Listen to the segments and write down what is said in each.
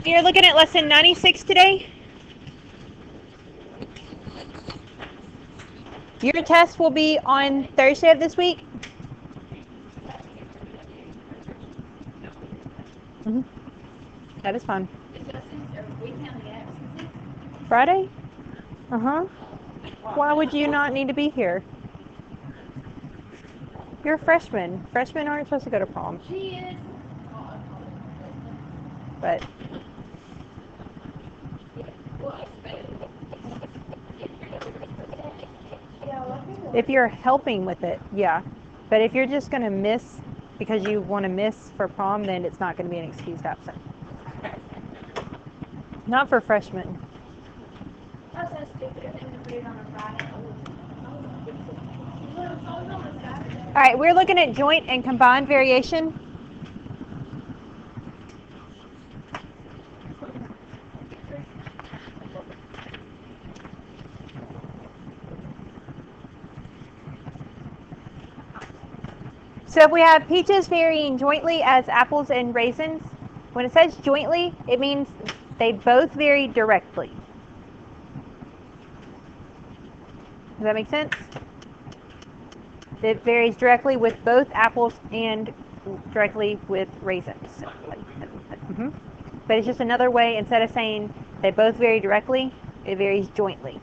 You're looking at lesson 96 today. Your test will be on Thursday of this week. That is fun. Friday? Why would you not need to be here? You're a freshman. Freshmen aren't supposed to go to prom. She is. But if you're helping with it, yeah. But if you're just going to miss because you want to miss for prom, then it's not going to be an excused absent. Not for freshmen. That's so stupid. On a Friday. All right, we're looking at joint and combined variation. So if we have peaches varying jointly as apples and raisins, when it says jointly, it means they both vary directly. Does that make sense? It varies directly with both apples and directly with raisins. But it's just another way, instead of saying they both vary directly, it varies jointly.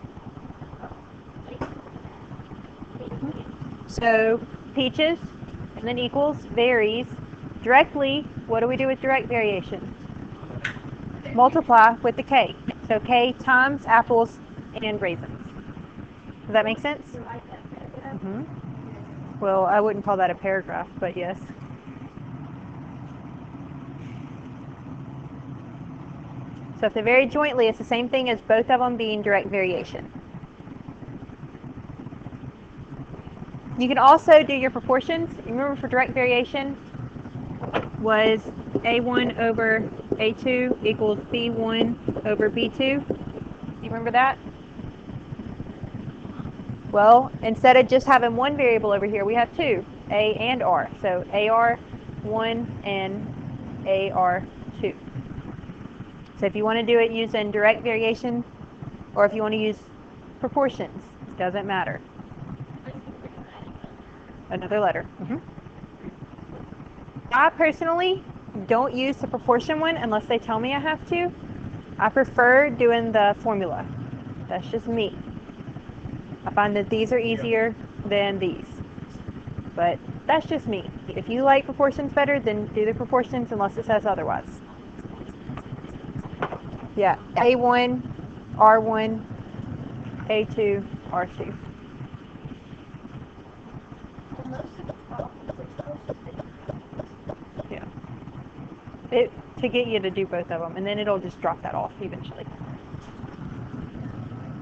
So peaches, and then equals, varies directly. What do we do with direct variation? Multiply with the k. So k times apples and raisins. Does that make sense? Well, I wouldn't call that a paragraph, but yes. So if they vary jointly, it's the same thing as both of them being direct variation. You can also do your proportions. Remember, for direct variation was A1 over A2 equals B1 over B2. You remember that? Well, instead of just having one variable over here, we have two, A and R. So AR1 and AR2. So if you want to do it using direct variation, or if you want to use proportions, it doesn't matter. Another letter. I personally don't use the proportion one unless they tell me I have to. I prefer doing the formula. That's just me. I find that these are easier than these. But that's just me. If you like proportions better, then do the proportions unless it says otherwise. Yeah, A1, R1, A2, R2. Yeah. To get you to do both of them, and then it'll just drop that off eventually.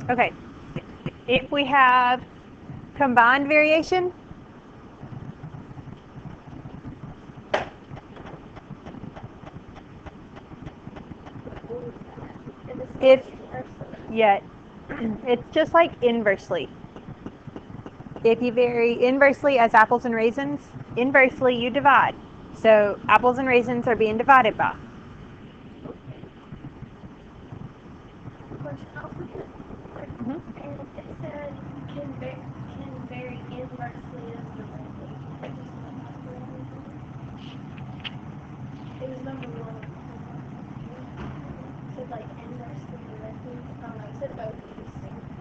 Okay. If we have combined variation, it's just like inversely. If you vary inversely as apples and raisins, inversely you divide. So apples and raisins are being divided by. And it said can vary inversely as directly. It was number one. It said like inversely directly. I don't know. It said both.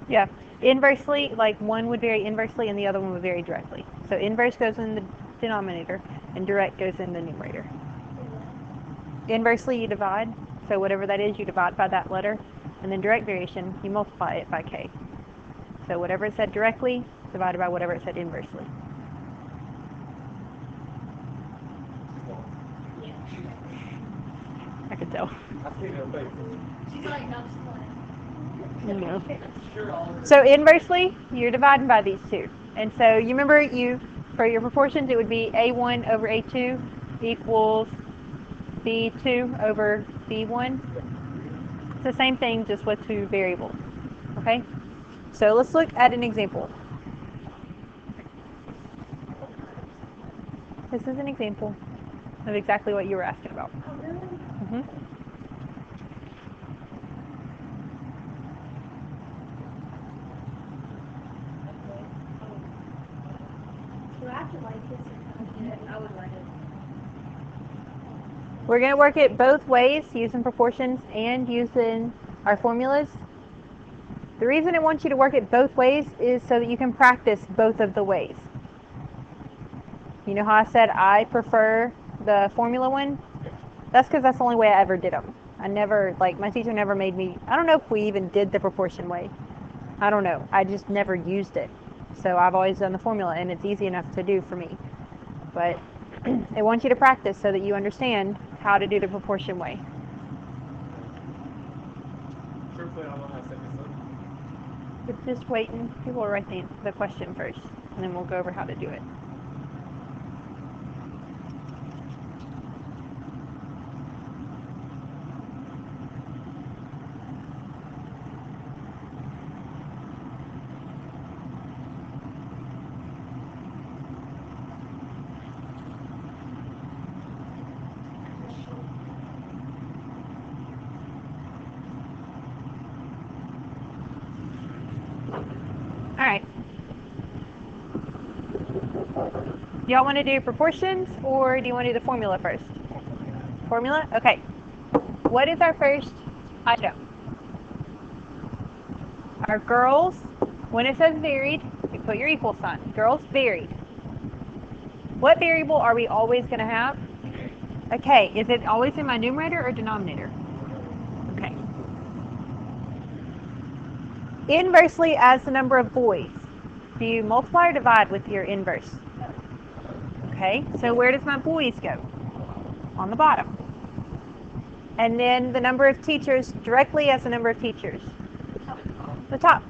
Yeah. Inversely, like one would vary inversely and the other one would vary directly. So inverse goes in the denominator and direct goes in the numerator. Inversely you divide. So whatever that is, you divide by that letter. And then direct variation, you multiply it by k. So whatever it said directly, divided by whatever it said inversely. I could tell. She's like, no, No. So inversely, you're dividing by these two. And so you remember for your proportions, it would be A1 over A2 equals B2 over B1. It's the same thing, just with two variables. Okay? So let's look at an example. This is an example of exactly what you were asking about. I would like it. We're going to work it both ways, using proportions and using our formulas. The reason I want you to work it both ways is so that you can practice both of the ways. You know how I said I prefer the formula one? That's because that's the only way I ever did them. I never, like, my teacher never made me, I don't know if we even did the proportion way. I don't know. I just never used it. So I've always done the formula, and it's easy enough to do for me. But I want you to practice so that you understand how to do the proportion way. It's just waiting. People will write the question first, and then we'll go over how to do it. All right. Do y'all want to do proportions, or do you want to do the formula first? Formula? Okay. What is our first item? Our girls, when it says varied, you put your equal sign. Girls varied. What variable are we always going to have? Okay. Is it always in my numerator or denominator? Okay. Inversely as the number of boys. Do you multiply or divide with your inverse? Okay, so where does my boys go? On the bottom. And then the number of teachers directly as the number of teachers? The top.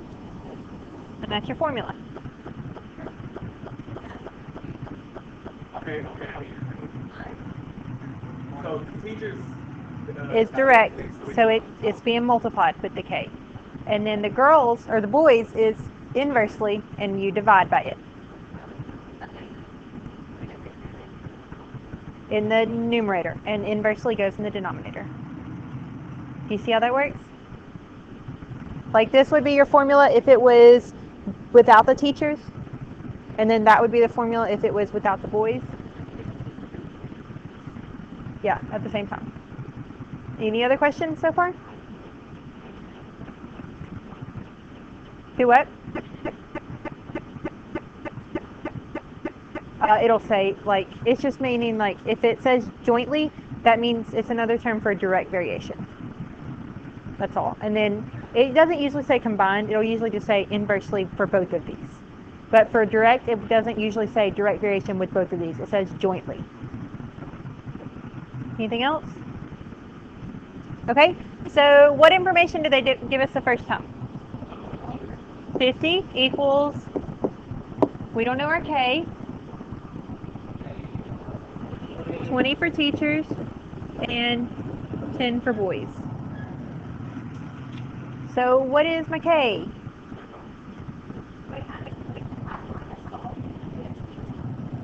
And that's your formula. Okay. So teachers Is direct, so it's being multiplied with the K. And then the girls, or the boys, is inversely, and you divide by it. In the numerator, and inversely goes in the denominator. Do you see how that works? Like this would be your formula if it was without the teachers, and then that would be the formula if it was without the boys. Yeah, at the same time. Any other questions so far? Do what? It'll say, like, it's just meaning, like, if it says jointly, that means it's another term for direct variation. That's all. And then it doesn't usually say combined. It'll usually just say inversely for both of these. But for direct, it doesn't usually say direct variation with both of these. It says jointly. Anything else? Okay. So what information did they give us the first time? 50 equals, we don't know our K. 20 for teachers, and 10 for boys. So what is my K?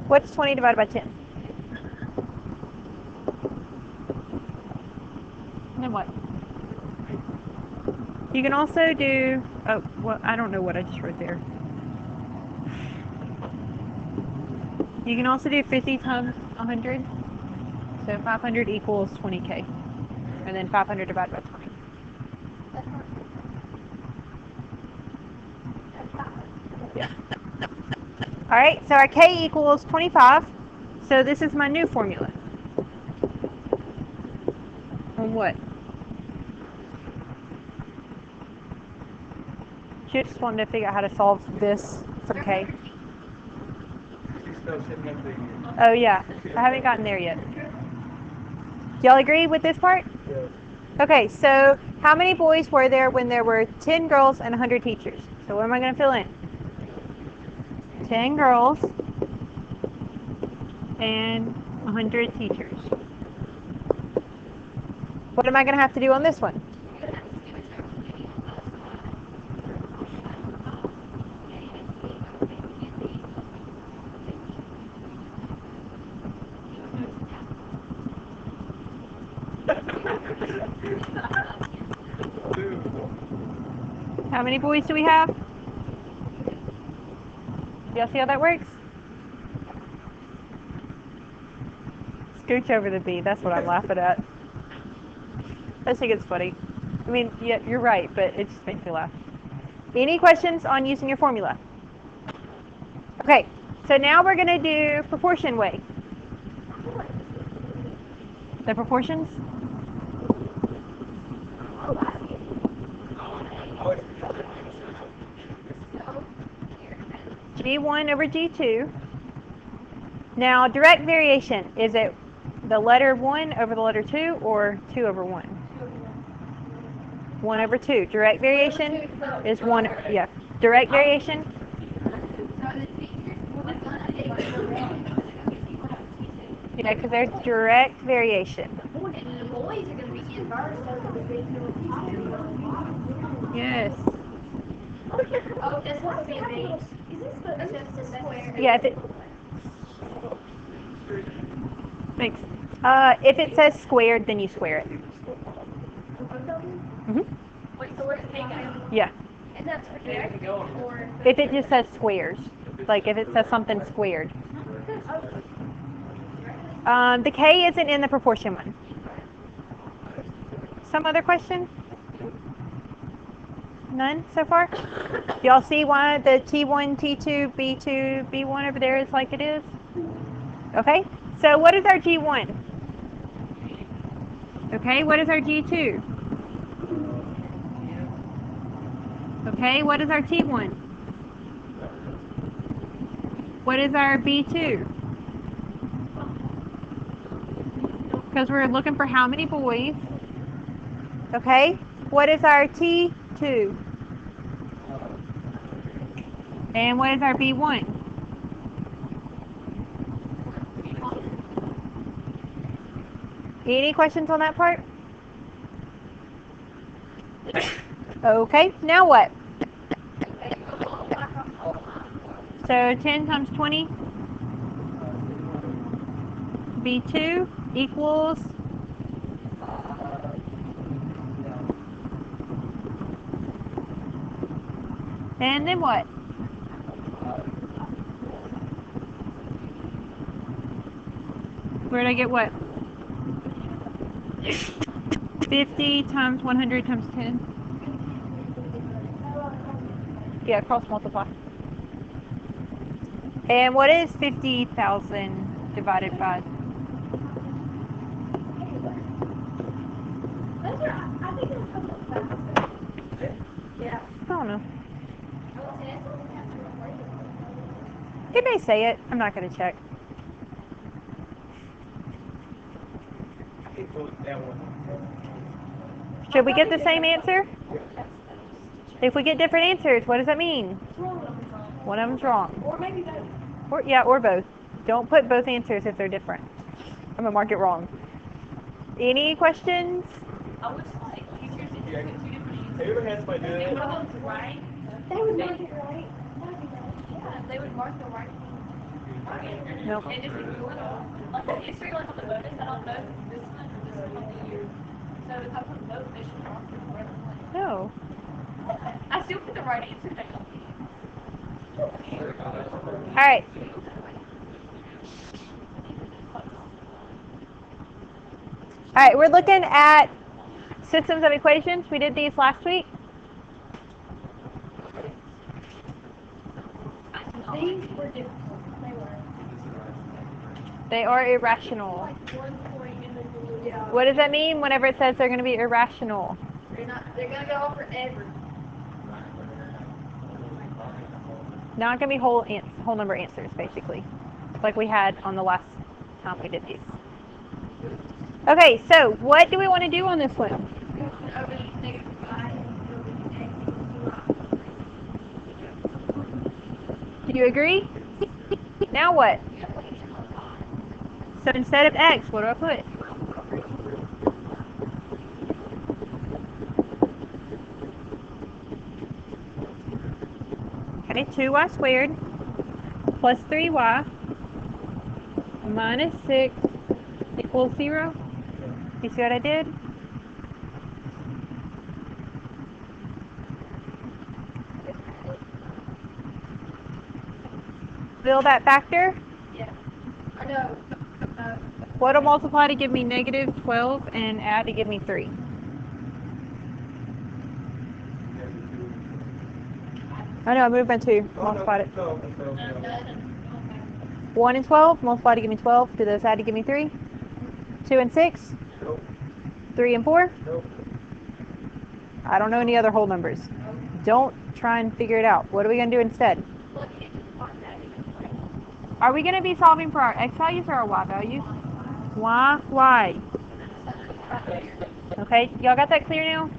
What's 20 divided by 10? And then what? You can also do, oh, well, I don't know what I just wrote there. You can also do 50 times 100. So 500 equals 20K. And then 500 divided by 20. Yeah. All right, so our K equals 25. So this is my new formula. On what? Just wanted to figure out how to solve this for K. Oh yeah, I haven't gotten there yet. Y'all agree with this part? Yes. Okay, so how many boys were there when there were 10 girls and 100 teachers? So what am I going to fill in? 10 girls and 100 teachers. What am I going to have to do on this one? How many boys do we have? Y'all see how that works? scooch over the B. That's what I'm laughing at. I think it's funny. I mean, yeah, you're right, but it just makes me laugh. Any questions on using your formula? Okay, so now we're going to do proportion way. The proportions? G1 over G2. Now, direct variation, is it the letter 1 over the letter 2 or 2 over 1? 1 over 2. Direct variation is 1. Yeah. Direct variation. Yeah, because there's direct variation. And the boys are going to be inverse. Yes. Oh, that's what to be a base. That's just a square. Yeah, thanks. If it says squared, then you square it. Wait, so where's the big guy? Yeah. And that's for here? Or If it just says squares, like if it says something squared. The K isn't in the proportion one. Some other question? None so far? Do y'all see why the T1, T2, B2, B1 over there is like it is? Okay, so what is our G1? Okay, what is our G2? Okay, what is our T1? What is our B2? Because we're looking for how many boys. Okay, what is our T2? And what is our B1? Any questions on that part? Okay, now what? So 10 times 20, B2 equals and then what? Where did I get what? 50 times 100 times 10. Yeah, cross multiply. And what is 50,000 divided by? I think it's a couple of yeah. I don't know. It may say it. I'm not going to check. Should we get the same answer? If we get different answers, what does that mean? One of them's wrong. Or maybe both. Or both. Don't put both answers if they're different. I'm going to mark it wrong. Any questions? I wish like teachers did put two different answers. One of them's right. They would mark it right. Yeah, they would mark the right one. Nope. And just ignore the like the history like on the bonus. I don't know if this one or this one on the year. So if I put both, they should mark the right one. No. I still put the right answer down. All right. All right, we're looking at systems of equations. We did these last week. These were difficult. They were. They are irrational. Like 1 point in the blue. Yeah. What does that mean whenever it says they're going to be irrational? They're not. They're gonna go on forever. Not going to be whole number answers, basically, like we had on the last time we did these. Okay, so what do we want to do on this one? Over negative 5. Do you agree? Now what? So instead of x, what do I put? Okay, 2y squared plus 3y minus 6 equals 0. You see what I did? Fill that factor. Yeah. I know. What'll multiply to give me negative 12 and add to give me 3? I know, I moved by 2. Multiplied it. 1 and 12, multiply to give me 12. Do those add to give me 3? 2 and 6? Nope. 3 and 4? Nope. I don't know any other whole numbers. Don't try and figure it out. What are we going to do instead? Are we going to be solving for our x values or our y values? Y. Okay, y'all got that clear now?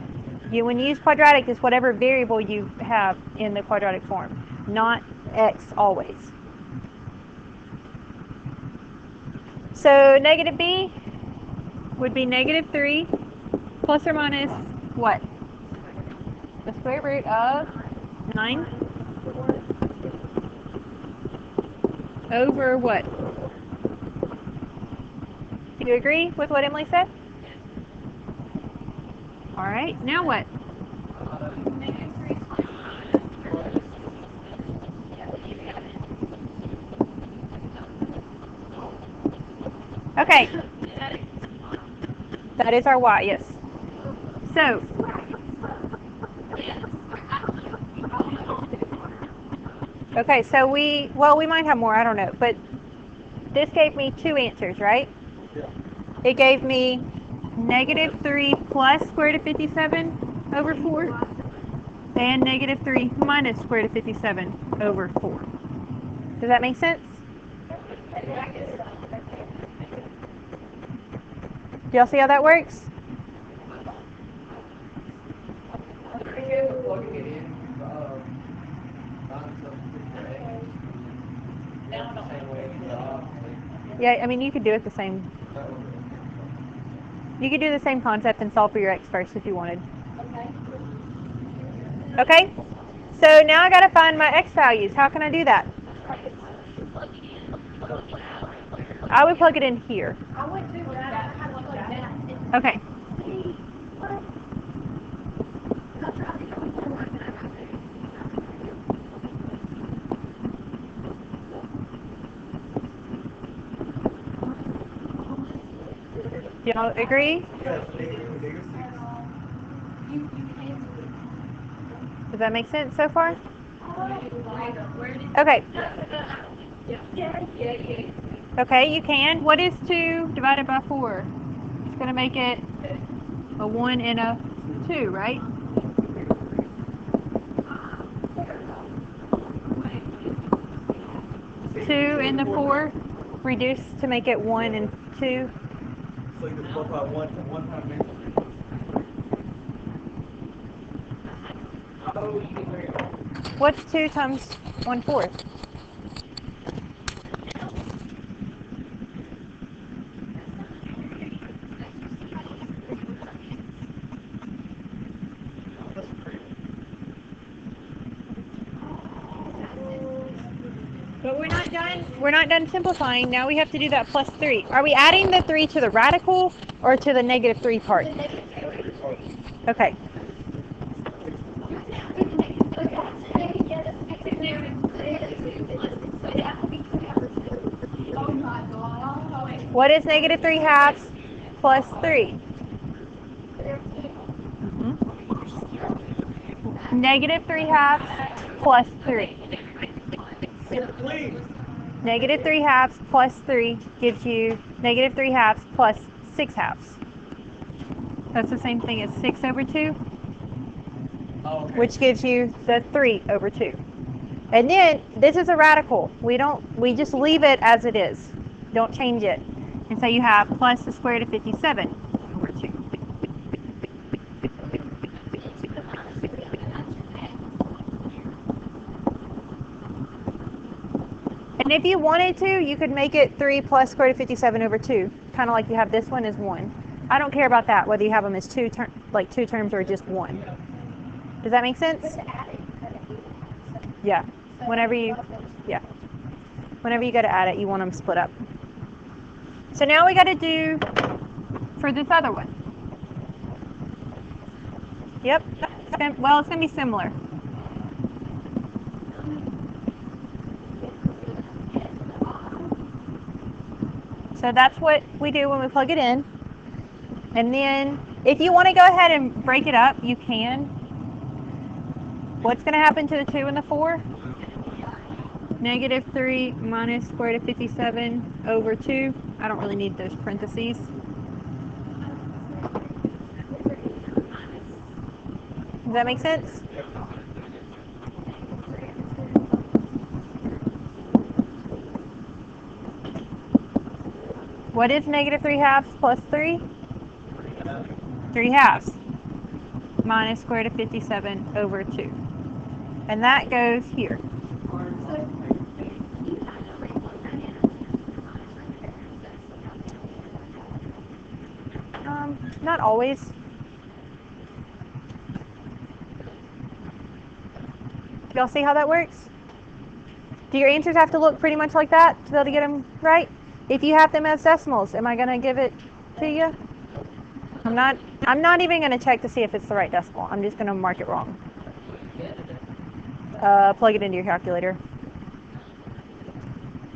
When you use quadratic, it's whatever variable you have in the quadratic form, not x always. So negative b would be negative 3 plus or minus what? The square root of 9 over what? Do you agree with what Emily said? All right, now what? Okay. That is our y, yes. So, okay, so we might have more, I don't know, but this gave me 2 answers, right? Yeah. It gave me negative 3 plus square root of 57 over 4 and negative 3 minus square root of 57 over 4. Does that make sense? Do y'all see how that works? Plugging it in, non-substitute for A. The same way as the Yeah, I mean, you could do it the same. You could do the same concept and solve for your x first if you wanted. Okay? So now I got to find my x values. How can I do that? I would plug it in here. Okay. Do y'all agree? Does that make sense so far? Okay. Okay, you can. What is 2 divided by 4? It's going to make it a 1 and a 2, right? 2 and the 4 reduce to make it 1 and 2. So you can multiply one time next. What's 2 times 1/4? But we're not done. We're not done simplifying. Now we have to do that plus 3. Are we adding the 3 to the radical or to the negative 3 part? Okay. What is negative 3 halves plus 3? Negative 3 halves plus 3. Negative 3 halves plus 3 gives you negative 3 halves plus 6 halves. That's the same thing as 6 over 2, which gives you the 3 over 2. And then this is a radical. We just leave it as it is. Don't change it. And so you have plus the square root of 57 over 2. And if you wanted to, you could make it 3 plus square root of 57 over 2. Kind of like you have this one as 1. I don't care about that, whether you have them as two terms or just 1. Does that make sense? Yeah. Whenever you go to add it, you want them split up. So now we got to do for this other one. Yep. Well, it's going to be similar. So that's what we do when we plug it in. And then if you want to go ahead and break it up, you can. What's going to happen to the 2 and the 4? Negative 3 minus square root of 57 over 2. I don't really need those parentheses. Does that make sense? What is negative 3 halves plus 3? 3 halves minus square root of 57 over 2. And that goes here. Not always. Y'all see how that works? Do your answers have to look pretty much like that to be able to get them right? If you have them as decimals, am I going to give it to you? I'm not even going to check to see if it's the right decimal. I'm just going to mark it wrong. Plug it into your calculator.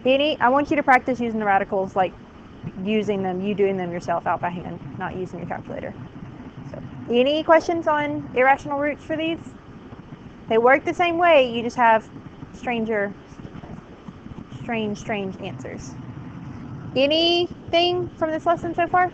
I want you to practice using the radicals, like using them, you doing them yourself out by hand, not using your calculator. So, any questions on irrational roots for these? They work the same way, you just have strange answers. Anything from this lesson so far?